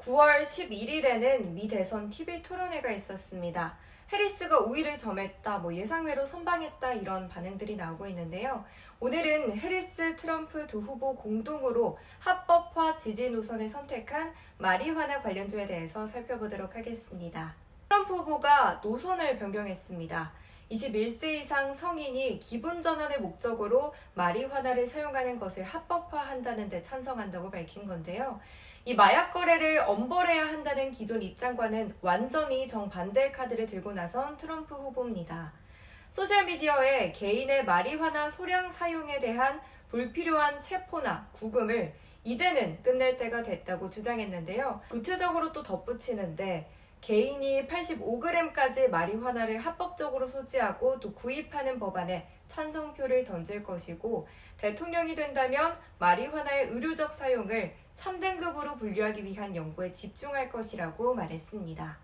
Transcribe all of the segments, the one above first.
9월 11일에는 미 대선 TV 토론회가 있었습니다. 해리스가 우위를 점했다, 예상외로 선방했다 이런 반응들이 나오고 있는데요. 오늘은 해리스, 트럼프 두 후보 공동으로 합법화 지지 노선을 선택한 마리화나 관련주에 대해서 살펴보도록 하겠습니다. 트럼프 후보가 노선을 변경했습니다. 21세 이상 성인이 기분 전환을 목적으로 마리화나를 사용하는 것을 합법화한다는 데 찬성한다고 밝힌 건데요. 이 마약 거래를 엄벌해야 한다는 기존 입장과는 완전히 정반대의 카드를 들고 나선 트럼프 후보입니다. 소셜미디어에 개인의 마리화나 소량 사용에 대한 불필요한 체포나 구금을 이제는 끝낼 때가 됐다고 주장했는데요. 구체적으로 또 덧붙이는데 개인이 85g까지 마리화나를 합법적으로 소지하고 또 구입하는 법안에 찬성표를 던질 것이고 대통령이 된다면 마리화나의 의료적 사용을 3등급으로 분류하기 위한 연구에 집중할 것이라고 말했습니다.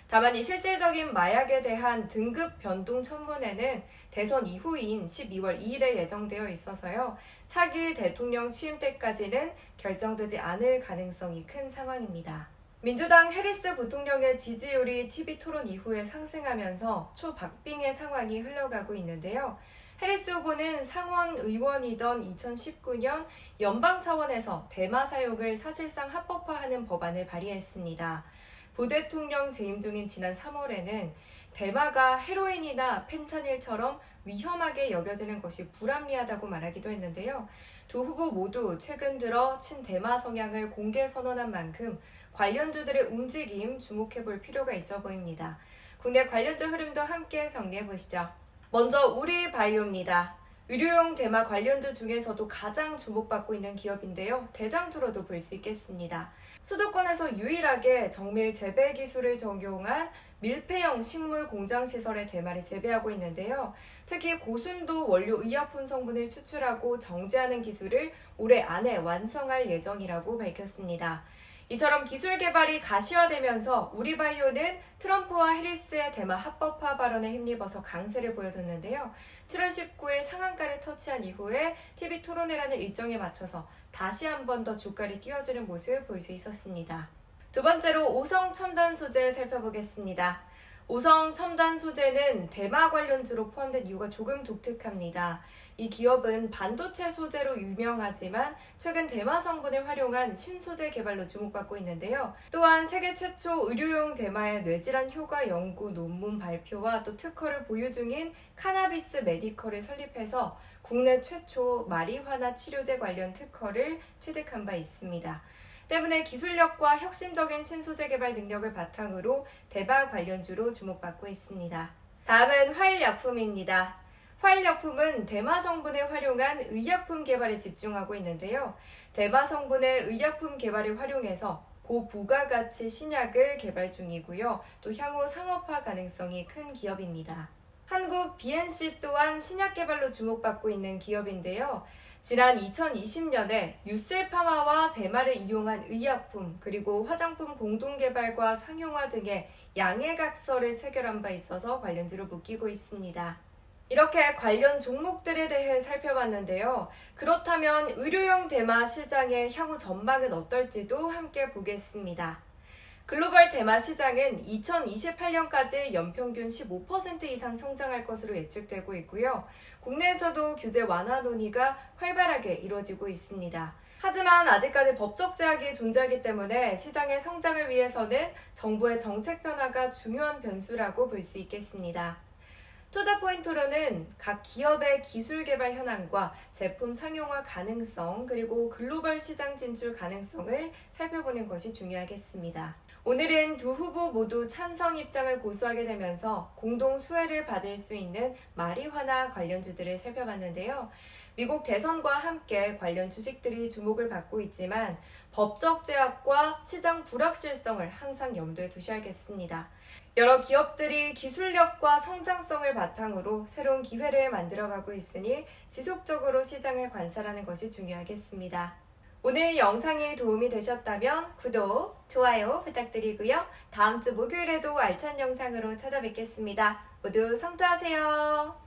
다만 이 실질적인 마약에 대한 등급 변동 청문회는 대선 이후인 12월 2일에 예정되어 있어서요. 차기 대통령 취임 때까지는 결정되지 않을 가능성이 큰 상황입니다. 민주당 해리스 부통령의 지지율이 TV 토론 이후에 상승하면서 초박빙의 상황이 흘러가고 있는데요. 해리스 후보는 상원 의원이던 2019년 연방 차원에서 대마 사용을 사실상 합법화하는 법안을 발의했습니다. 부대통령 재임 중인 지난 3월에는 대마가 헤로인이나 펜타닐처럼 위험하게 여겨지는 것이 불합리하다고 말하기도 했는데요. 두 후보 모두 최근 들어 친대마 성향을 공개 선언한 만큼 관련주들의 움직임 주목해볼 필요가 있어 보입니다. 국내 관련주 흐름도 함께 정리해보시죠. 먼저 우리바이오입니다. 의료용 대마 관련주 중에서도 가장 주목받고 있는 기업인데요. 대장주로도 볼 수 있겠습니다. 수도권에서 유일하게 정밀 재배 기술을 적용한 밀폐형 식물 공장 시설에 대마를 재배하고 있는데요. 특히 고순도 원료 의약품 성분을 추출하고 정제하는 기술을 올해 안에 완성할 예정이라고 밝혔습니다. 이처럼 기술 개발이 가시화되면서 우리바이오는 트럼프와 해리스의 대마 합법화 발언에 힘입어서 강세를 보여줬는데요. 7월 19일 상한가를 터치한 이후에 TV 토론회라는 일정에 맞춰서 다시 한 번 더 주가를 띄워주는 모습 볼 수 있었습니다. 두 번째로 오성 첨단 소재 살펴보겠습니다. 오성 첨단 소재는 대마 관련주로 포함된 이유가 조금 독특합니다. 이 기업은 반도체 소재로 유명하지만 최근 대마 성분을 활용한 신소재 개발로 주목받고 있는데요. 또한 세계 최초 의료용 대마의 뇌질환 효과 연구 논문 발표와 또 특허를 보유 중인 카나비스 메디컬을 설립해서 국내 최초 마리화나 치료제 관련 특허를 취득한 바 있습니다. 때문에 기술력과 혁신적인 신소재 개발 능력을 바탕으로 대마 관련주로 주목받고 있습니다. 다음은 화일약품입니다. 화일약품은 대마 성분을 활용한 의약품 개발에 집중하고 있는데요. 대마 성분의 의약품 개발을 활용해서 고부가가치 신약을 개발 중이고요. 또 향후 상업화 가능성이 큰 기업입니다. 한국 BNC 또한 신약 개발로 주목받고 있는 기업인데요. 지난 2020년에 유셀파마와 대마를 이용한 의약품 그리고 화장품 공동개발과 상용화 등의 양해각서를 체결한 바 있어서 관련주로 묶이고 있습니다. 이렇게 관련 종목들에 대해 살펴봤는데요. 그렇다면 의료용 대마 시장의 향후 전망은 어떨지도 함께 보겠습니다. 글로벌 대마 시장은 2028년까지 연평균 15% 이상 성장할 것으로 예측되고 있고요. 국내에서도 규제 완화 논의가 활발하게 이루어지고 있습니다. 하지만 아직까지 법적 제약이 존재하기 때문에 시장의 성장을 위해서는 정부의 정책 변화가 중요한 변수라고 볼 수 있겠습니다. 투자 포인트로는 각 기업의 기술 개발 현황과 제품 상용화 가능성 그리고 글로벌 시장 진출 가능성을 살펴보는 것이 중요하겠습니다. 오늘은 두 후보 모두 찬성 입장을 고수하게 되면서 공동 수혜를 받을 수 있는 마리화나 관련주들을 살펴봤는데요. 미국 대선과 함께 관련 주식들이 주목을 받고 있지만 법적 제약과 시장 불확실성을 항상 염두에 두셔야겠습니다. 여러 기업들이 기술력과 성장성을 바탕으로 새로운 기회를 만들어가고 있으니 지속적으로 시장을 관찰하는 것이 중요하겠습니다. 오늘 영상이 도움이 되셨다면 구독, 좋아요 부탁드리고요. 다음 주 목요일에도 알찬 영상으로 찾아뵙겠습니다. 모두 성투하세요.